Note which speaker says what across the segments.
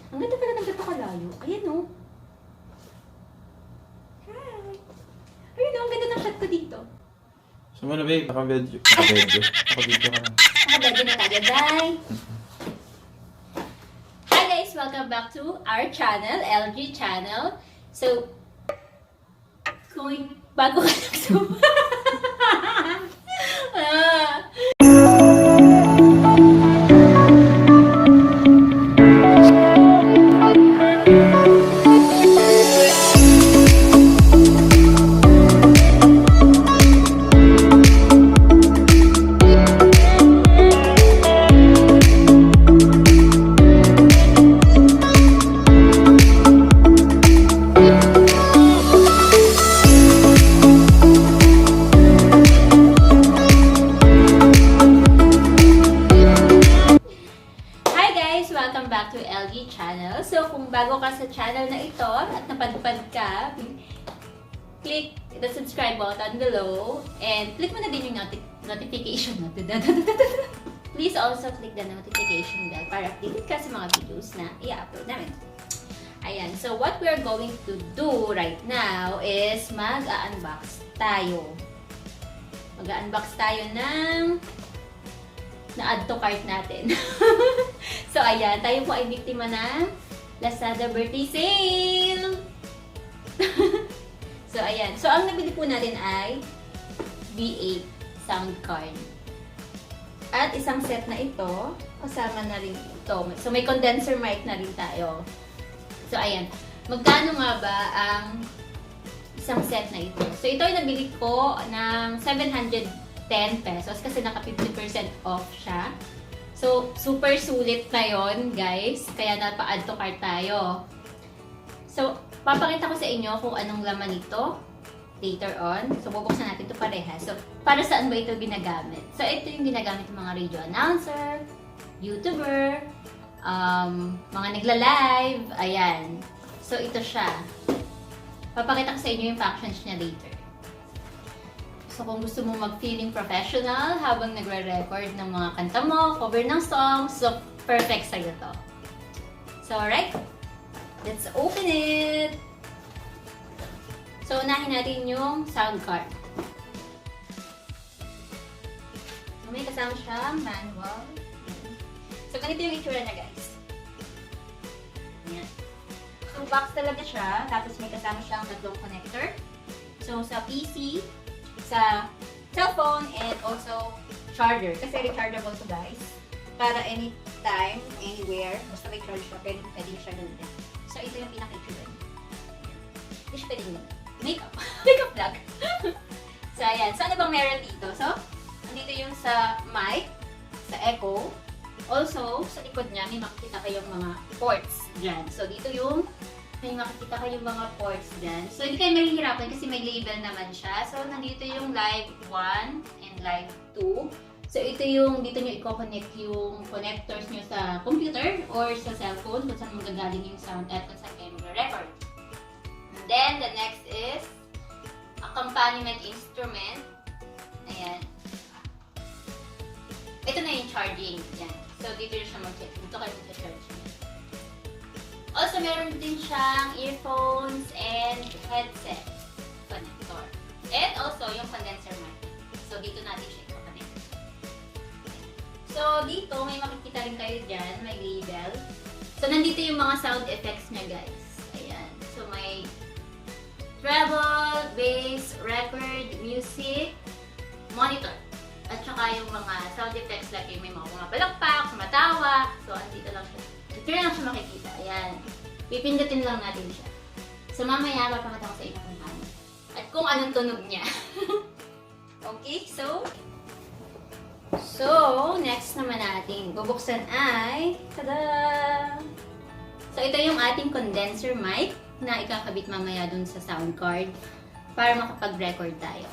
Speaker 1: Ang ganda pala ng gato kalayo. Ayan o. Hi! Ayun o, ang ganda ng shot ko dito.
Speaker 2: So muna babe, naka-video. Naka-video ka na.
Speaker 1: Naka-video na tayo, bye! Hi guys! Welcome back to our channel, LG channel. So, kung bago ka nagsuma. Welcome back to LG channel. So, kung bago ka sa channel na ito at napadpad ka, click the subscribe button below and click mo na din yung notification. Please also click the notification bell para updated ka sa mga videos na i-upload namin. Ayan. So, what we're going to do right now is mag-unbox tayo. Mag-unbox tayo ng na-add to cart natin. So, ayan. Tayo po ay biktima ng Lazada birthday sale! So, ayan. So, ang nabili po natin ay B8 sound card. At isang set na ito, kasama na rin ito. So, may condenser mic na rin tayo. So, ayan. Magkano nga ba ang isang set na ito? So, ito ay nabili ko ng 710 pesos kasi naka 50% off siya. So, super sulit na yon guys. Kaya napa-add to cart tayo. So, papakita ko sa inyo kung anong laman nito later on. So, bubuksan natin ito parehas. So, para saan ba ito ginagamit? So, ito yung ginagamit ng mga radio announcer, YouTuber, mga nagla-live, ayan. So, ito siya. Papakita ko sa inyo yung functions niya later. So, kung gusto mo mag-feeling professional habang nagre-record ng mga kanta mo, cover ng songs, so perfect sa'yo to. So, alright. Let's open it! So, unahin natin yung sound card. So, may kasama siyang manual. So, ganito yung itsura niya, guys. Ayan. So, box talaga siya. Tapos, may kasama siyang tatlong connector. So, sa PC, sa cellphone, and also charger. Kasi rechargeable to guys. Para anytime, anywhere, basta may charge siya, pwede siya gamitin. So, ito yung pinaka-itsura niya. Hindi siya pwede gamitin. Makeup. Makeup plug. So, ayan. So, ano bang meron dito? So, nandito yung sa mic, sa echo. Also, sa likod niya, may makikita kayong mga ports dyan. So, dito yung may makikita kayong mga ports dyan. So, hindi kayo mahihirapan kasi may label naman siya. So, nandito yung live 1 and live 2. So, ito yung, dito nyo i-connect yung connectors nyo sa computer or sa cellphone kung saan magagaling yung sound at kung saan kayo mag-record. And then, the next is accompaniment instrument. Ayan. Ito na yung charging. Yan. So, dito siya mag-check. Dito kayo mag-charge niya. Also, meron din siyang earphones and headset connector. And also, yung condenser mic. So, dito natin siya i-connect. So, dito, may makikita rin kayo dyan. May label. So, nandito yung mga sound effects niya, guys. Ayan. So, may treble, bass, record, music, monitor. At saka yung mga sound effects like may mga pumapalakpak, kumatawa. So, andito lang siya. Ito lang siya makikita. Ayan. Pipindutin lang natin siya. So, mamaya, mapakita ko sa inyo kung paano. At kung anong tunog niya. Okay, so, next naman natin bubuksan ay, tada! So, ito yung ating condenser mic na ikakabit mamaya dun sa sound card para makapag-record tayo.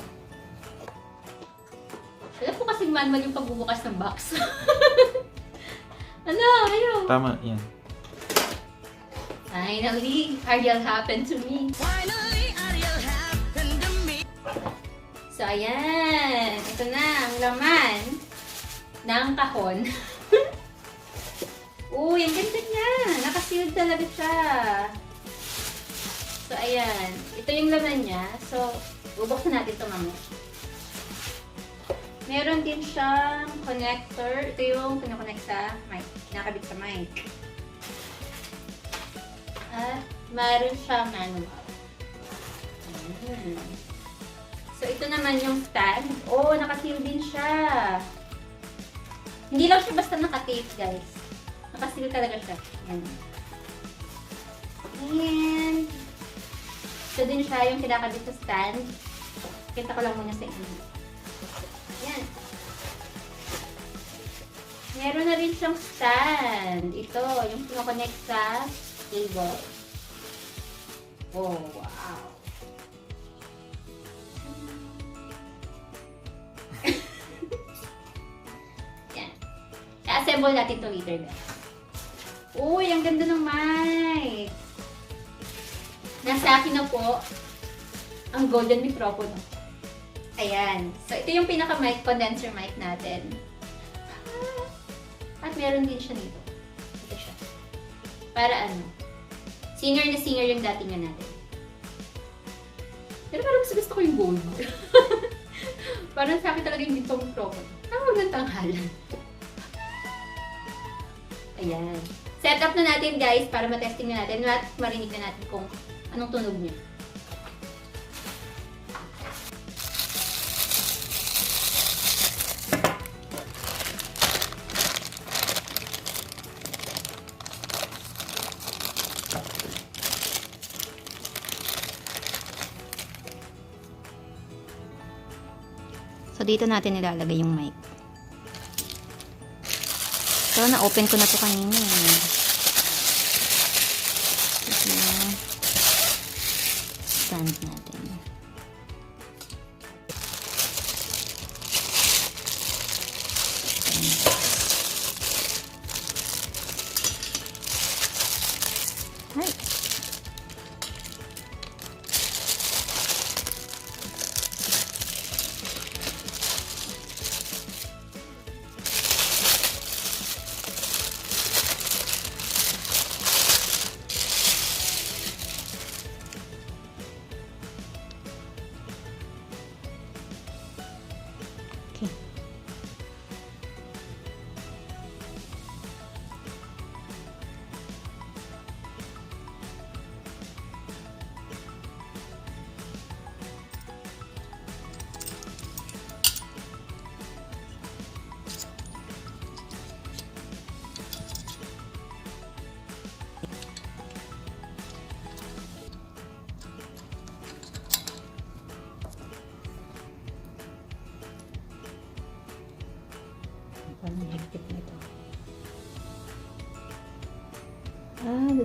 Speaker 1: Alam ko kasing manual yung pagbubukas ng box. Ano? Ayaw.
Speaker 2: Tama, yan.
Speaker 1: Finally, Ariel happened to me.
Speaker 3: Finally, Ariel happened to me.
Speaker 1: So, ayan. Ito na ang laman ng kahon. Uy, ang ganda niya. Nakasealed talaga siya. So, ayan. Ito yung laman niya. So, bubuksan natin ito mamaya. Meron din siyang connector. Ito yung pinakonnect sa mic. Nakabit sa mic. At meron siyang manual. So, ito naman yung stand. Oh, nakaseal din siya. Hindi lang siya basta naka-tape, guys. Nakaseal talaga siya. Ayan. And, ito din siya yung kinakabit sa stand. Kita ko lang muna sa inyo. Ayan. Meron na rin siyang stand. Ito, yung pinakonnect sa cable. Oh, wow. Yan. I-assemble natin ito later, guys. Uy, ang ganda ng mic. Nasa akin na po ang golden microphone. Ayan. So, ito yung pinaka-mic, condenser mic natin. At meron din siya dito. Ito siya. Para ano? Singer na singer yung datingan natin. Pero parang gusto ko yung gold. Parang sa akin talaga yung gintong microphone. Tawag ng tanghalan. Ayan. Set up na natin, guys, para matesting na natin at marinig na natin kung anong tunog niya. So, dito natin nilalagay yung mic. So, na-open ko na to kanina. Ito yung stand natin. Right. Okay. Parang higpit na ito.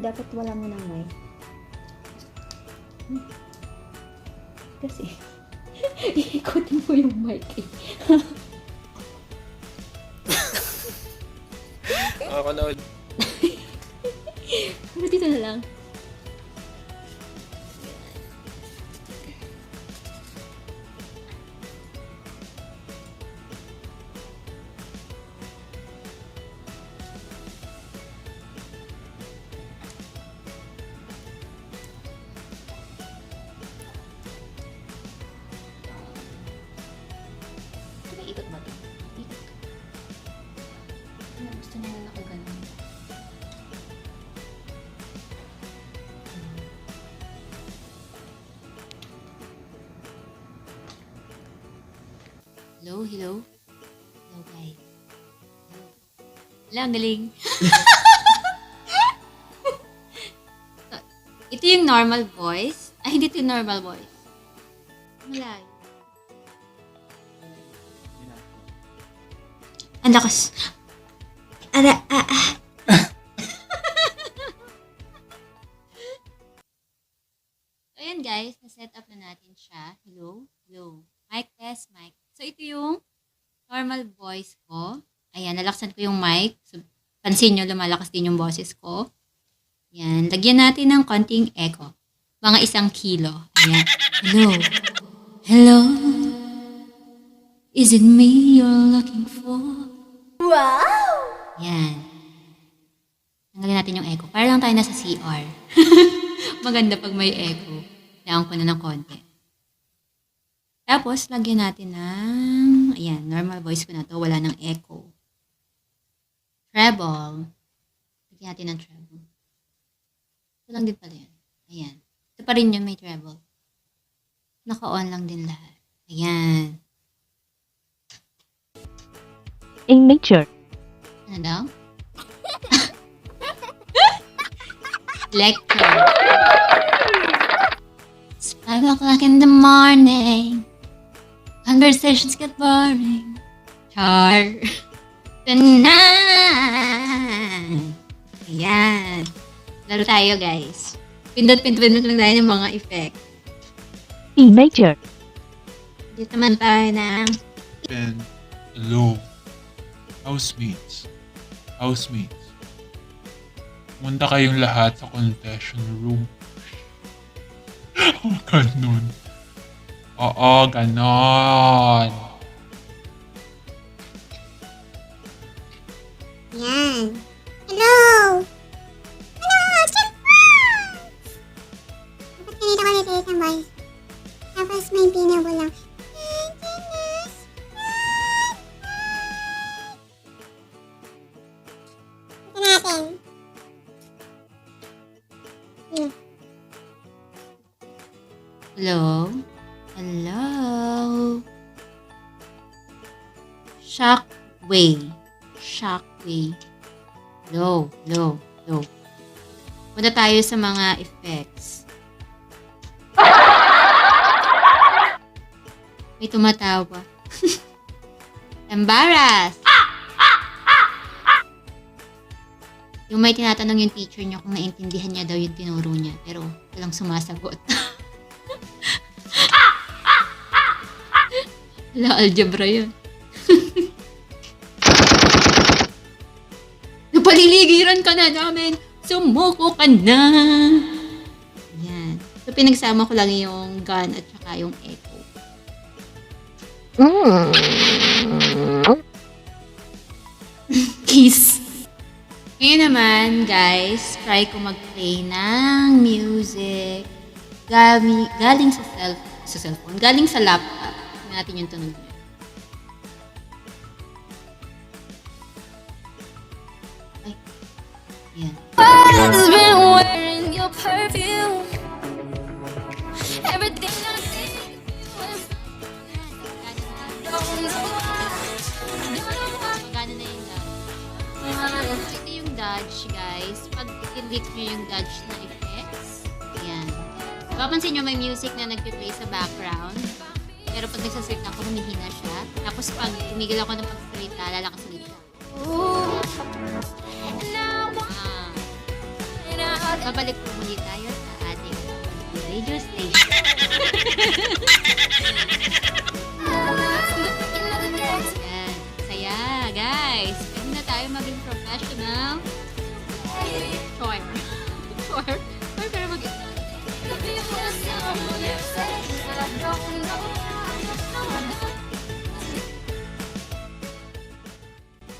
Speaker 1: Dapat wala mo ng mic. Kasi, iikutin mo yung mic eh.
Speaker 2: Nakakanood.
Speaker 1: Pero dito na lang. Ikot ba ito? Ikot. Gusto niya na ako ganun. Hello, hello. Hello, guys. Hello. Hello, ang galing. Ito yung normal voice. Ay, hindi ito yung normal voice. Malayo. Ang lakas. So, ayan guys. Na-set up na natin siya. Hello? Hello. Mic test, mic. So, ito yung normal voice ko. Ayan, nalaksan ko yung mic. So, pansin nyo, lumalakas din yung boses ko. Ayan, lagyan natin ng konting echo. Mga 1 kilo. Ayan. Hello? Hello? Is it me you're looking for? Wow! Yan. Tanggalin natin yung echo. Para lang tayo nasa CR. Maganda pag may echo. Kailangan ko na ng konti. Tapos, lagyan natin ng, ayan, normal voice ko na to. Wala ng echo. Treble. Lagyan natin ng treble. Ito lang din pala yan. Ayan. Ito pa rin yun, may treble. Naka-on lang din lahat. Ayan.
Speaker 4: A major.
Speaker 1: Ano daw? Lecture. It's 5 o'clock in the morning. Conversations get boring. Char. Tonight. Ayan. Laro tayo, guys. Pindot-pindot lang tayo ng mga effect.
Speaker 4: E major.
Speaker 1: Dito naman tayo ng
Speaker 2: And hello. Housemates. Housemates. Pumunta kayong lahat sa confession room. Oh, ganon. Oo, ganon.
Speaker 5: Yan. Hello! Hello! Dapat ganito kami sa isang voice. Tapos may pinabo lang. Ito natin.
Speaker 1: hello. Hello. Shockwave. Shockwave. Low, low, low. Punta tayo sa mga effects. May tumatawa. Embarrass! Yung may tinatanong yung teacher niya kung naintindihan niya daw yung tinuro niya. Pero walang sumasagot. Wala, algebra yun. Napaliligiran ka na namin! Sumuko ka na! Yan. So, pinagsama ko lang yung gun at saka yung echo. Kiss. Ngayon naman, guys, try ko mag-play ng music galing sa cellphone, galing sa laptop. Tingnan natin yung tunog niya. Ay. Yan.
Speaker 3: Has been wearing your perfume. Everything I see was don't know why. Don't know why.
Speaker 1: Magana na yung dodge. Ito yung dodge, guys. Pag i-click nyo yung dodge na effects, ayan. Papansin nyo may music na nagpe-play sa background. Pero pag nagsasalita ako, humihina siya. Tapos pag tumigil ako ng pagsalita, lalakas ulit siya. Babalik po muli tayo sa ating radio station. Yan. Saya, guys. Pwede na tayo maging professional. Choir. Choir. Choir, pero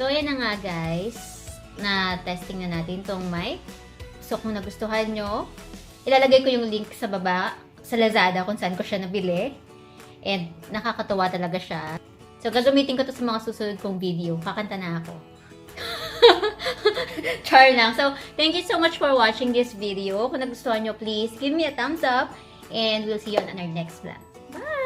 Speaker 1: So, yan na nga, guys. Na testing na natin tong mic. So, kung nagustuhan nyo, ilalagay ko yung link sa baba sa Lazada kung saan ko siya nabili. And nakakatuwa talaga siya. So, gagamitin ko to sa mga susunod kong video. Kakanta na ako. Char lang. So, thank you so much for watching this video. Kung nagustuhan nyo, please give me a thumbs up. And we'll see you on our next vlog. Bye!